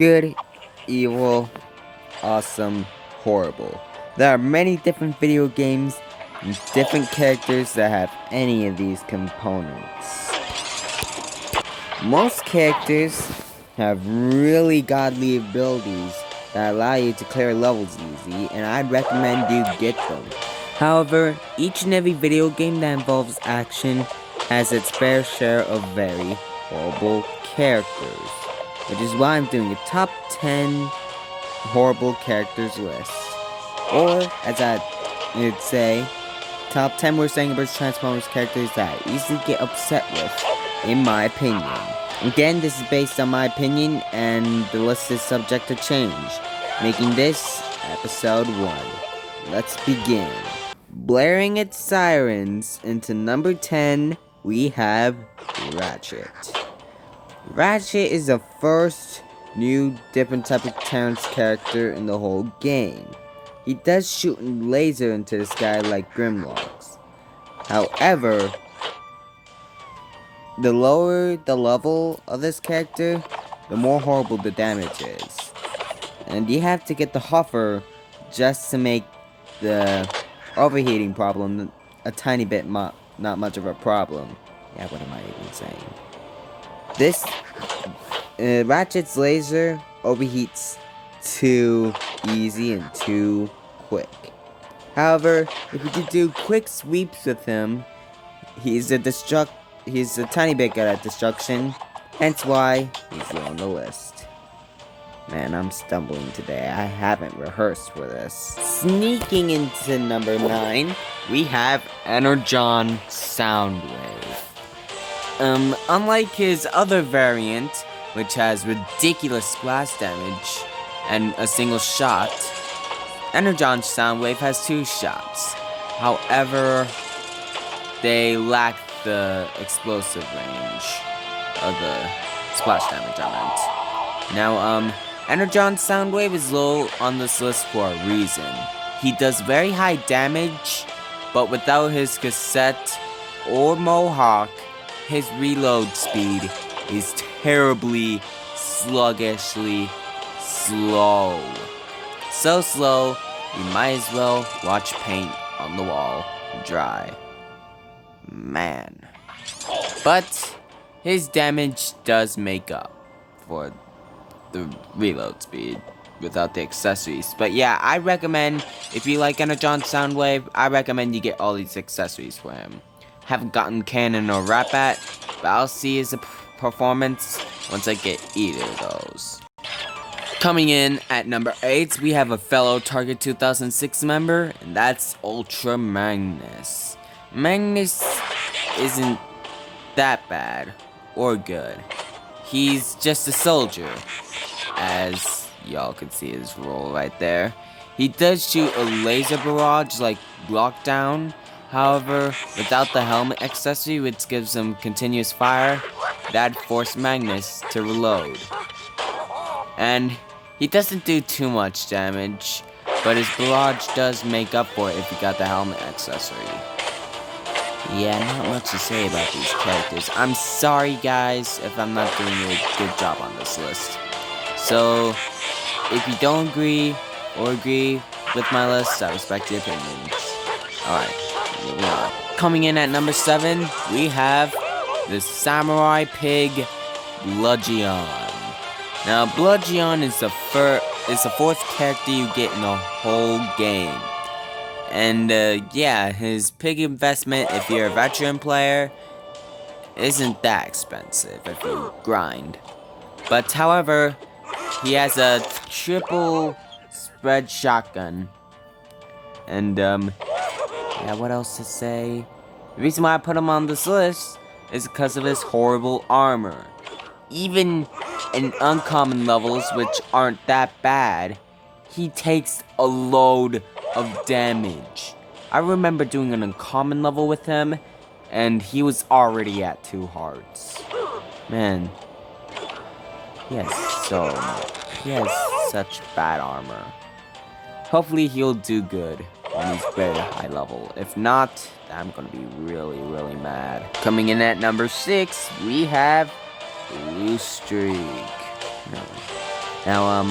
good, evil, awesome, horrible. There are many different video games and different characters that have any of these components. Most characters have really godly abilities that allow you to clear levels easy, and I'd recommend you get them. However, each and every video game that involves action has its fair share of very horrible characters, which is why I'm doing a top 10 horrible characters list. Or, as I would say, top 10 worst Angry Birds Transformers characters that I easily get upset with, in my opinion. Again, this is based on my opinion, and the list is subject to change, making this episode 1. Let's begin. Blaring its sirens into number 10, we have Ratchet. Ratchet is the first new different type of Terrence character in the whole game. He does shoot a laser into the sky like Grimlocks. However, the lower the level of this character, the more horrible the damage is. And you have to get the hover just to make the overheating problem a tiny bit not much of a problem. Yeah, what am I even saying? This Ratchet's laser overheats too easy and too quick. However, if you do quick sweeps with him, he's a tiny bit good at destruction, hence why he's low on the list. Man, I'm stumbling today. I haven't rehearsed for this. Sneaking into number 9, we have Energon Soundwave. Unlike his other variant, which has ridiculous splash damage and a single shot, Energon Soundwave has 2 shots. However, they lack the explosive range of the splash damage I meant. Now, Energon Soundwave is low on this list for a reason. He does very high damage, but without his cassette or mohawk, his reload speed is terribly, sluggishly slow. So slow, you might as well watch paint on the wall dry. Man. But his damage does make up for the reload speed without the accessories. But yeah, I recommend, if you like Energon Soundwave, I recommend you get all these accessories for him. Haven't gotten Cannon or RATCHET, but I'll see his performance once I get either of those. Coming in at number 8, we have a fellow Target 2006 member, and that's Ultra Magnus. Magnus isn't that bad or good. He's just a soldier, as y'all can see his role right there. He does shoot a laser barrage like Lockdown. However, without the helmet accessory, which gives him continuous fire, that'd force Magnus to reload. And he doesn't do too much damage, but his barrage does make up for it if you got the helmet accessory. Yeah, not much to say about these characters. I'm sorry guys if I'm not doing a good job on this list. So, if you don't agree or agree with my list, I respect your opinions. Alright, moving on. Coming in at number 7, we have the Samurai Pig Bludgeon. Now, Bludgeon is the 4th character you get in the whole game. And, yeah, his pig investment, if you're a veteran player, isn't that expensive if you grind. But, however, he has a triple spread shotgun. And, yeah, what else to say? The reason why I put him on this list is because of his horrible armor. Even in uncommon levels, which aren't that bad, he takes a load of damage. I remember doing an uncommon level with him, and he was already at 2 hearts. Man, he has such bad armor. Hopefully he'll do good when he's very high level. If not, I'm gonna be really, really mad. Coming in at number 6, we have BLUESTREAK. Now,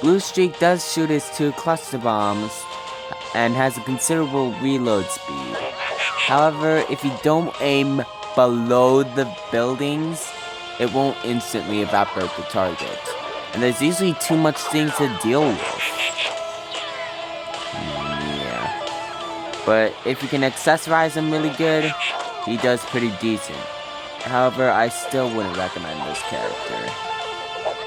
BLUESTREAK does shoot his 2 cluster bombs and has a considerable reload speed. However, if you don't aim below the buildings, it won't instantly evaporate the target. And there's usually too much things to deal with. Yeah. But if you can accessorize him really good, he does pretty decent. However, I still wouldn't recommend this character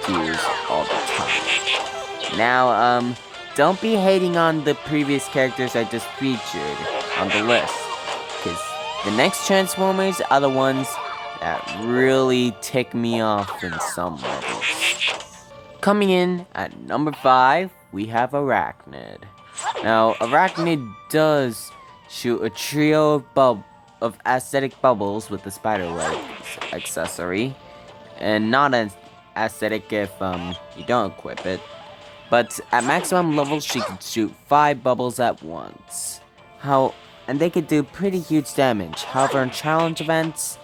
to use all the time. Now, don't be hating on the previous characters I just featured on the list, because the next Transformers are the ones that really tick me off in some levels. Coming in at number 5, we have AIRACHNID. Now, AIRACHNID does shoot a trio of aesthetic bubbles with the spider legs accessory, and not as aesthetic if you don't equip it. But at maximum levels, she can shoot 5 bubbles at once. And they could do pretty huge damage. However, in challenge events,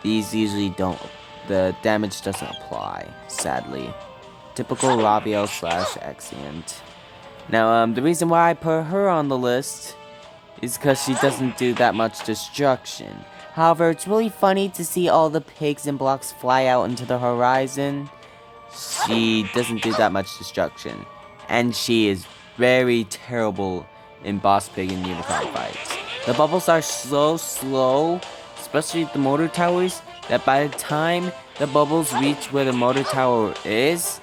these usually don't. The damage doesn't apply, sadly. Typical Ravio / Exeunt. Now, the reason why I put her on the list is because she doesn't do that much destruction. However, it's really funny to see all the pigs and blocks fly out into the horizon. She doesn't do that much destruction. And she is very terrible in boss pig and unicorn fights. The bubbles are so slow, especially the motor towers, that by the time the bubbles reach where the motor tower is,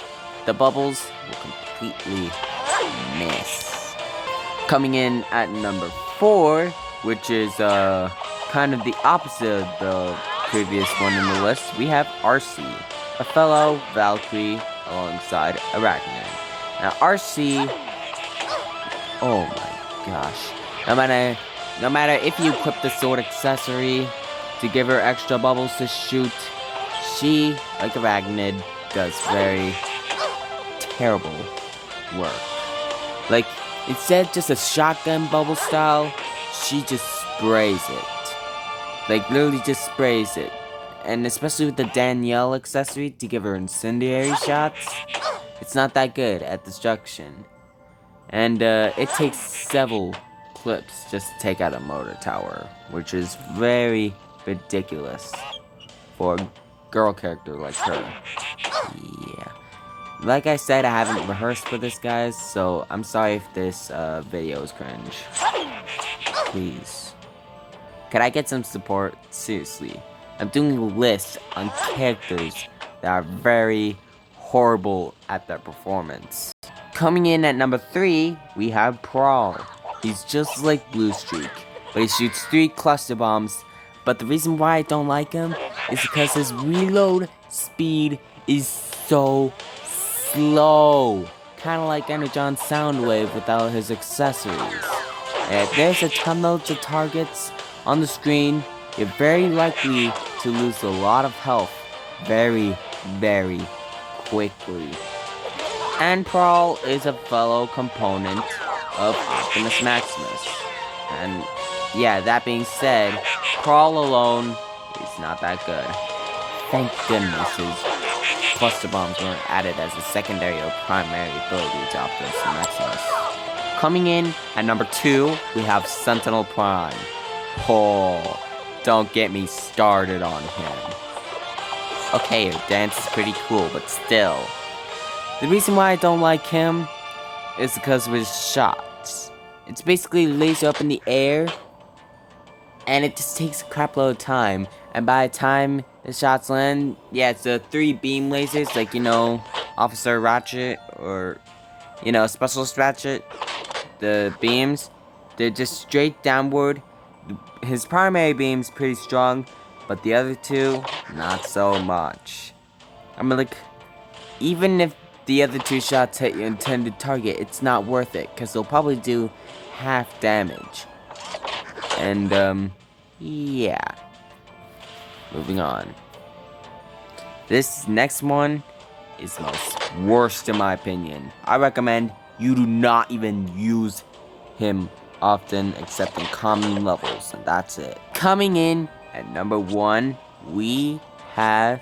the bubbles will completely miss. Coming in at number 4, which is kind of the opposite of the previous one in the list, we have RC, a fellow Valkyrie alongside AIRACHNID. Now RC, oh my gosh, no matter if you equip the sword accessory to give her extra bubbles to shoot, she, like AIRACHNID, does very terrible work. Like, instead just a shotgun bubble style, she just sprays it. Like, literally just sprays it. And especially with the Danielle accessory to give her incendiary shots, it's not that good at destruction. And it takes several clips just to take out a motor tower, which is very ridiculous for a girl character like her. Yeah. Like I said, I haven't rehearsed for this, guys, so I'm sorry if this video is cringe. Please. Could I get some support? Seriously. I'm doing a list on characters that are very horrible at their performance. Coming in at number 3, we have Prawl. He's just like BLUESTREAK, but he shoots 3 cluster bombs. But the reason why I don't like him is because his reload speed is so slow. Kinda like Energon Soundwave without his accessories. And if there's a ton of targets on the screen, you're very likely to lose a lot of health very, very quickly. And Prawl is a fellow component of Optimus Maximus. And yeah, that being said, Prawl alone is not that good. Thank goodness his cluster bombs weren't added as a secondary or primary ability to Optimus Maximus. Coming in at number 2, we have Sentinel Prime. Oh, don't get me started on him. Okay, her dance is pretty cool, but still. The reason why I don't like him is because of his shots. It's basically laser up in the air, and it just takes a crap load of time. And by the time the shots land, yeah, it's the 3 beam lasers, like, you know, Officer Ratchet or, you know, Specialist Ratchet. The beams, they're just straight downward. His primary beam's pretty strong, but the other 2, not so much. I mean, like, even if the other 2 shots hit your intended target, it's not worth it, because they'll probably do half damage. And, yeah. Moving on. This next one is the most worst in my opinion. I recommend you do not even use him often except in common levels, and that's it. Coming in at number 1, we have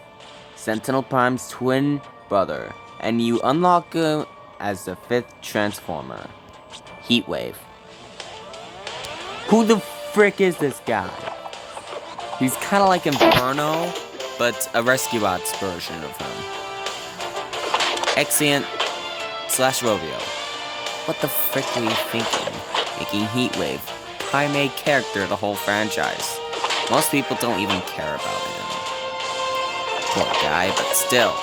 Sentinel Prime's twin brother, and you unlock him as the 5th Transformer, Heatwave. Who the frick is this guy? He's kind of like Inferno, but a Rescue Bots version of him. Exeunt / Rovio. What the frick were you thinking? Making Heatwave primary character of the whole franchise. Most people don't even care about him. Poor guy, but still.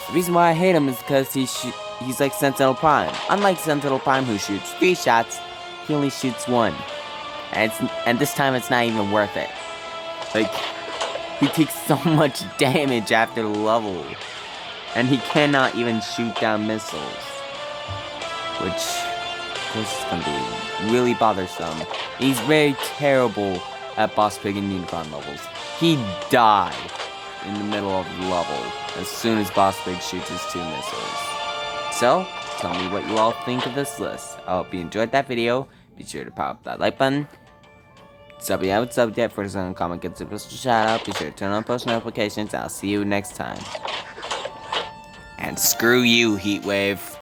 The reason why I hate him is because he's like Sentinel Prime. Unlike Sentinel Prime, who shoots 3 shots, he only shoots 1. And this time it's not even worth it. Like, he takes so much damage after level. And he cannot even shoot down missiles. Which, of course, is going to be really bothersome. He's very terrible at Boss Pig and Unicorn levels. He died in the middle of the level as soon as Boss Pig shoots his 2 missiles. So, tell me what you all think of this list. I hope you enjoyed that video. Be sure to pop that like button. Sub you haven't subbed yet for the comment, get a shout out. Be sure to turn on post notifications. I'll see you next time. And screw you, Heatwave.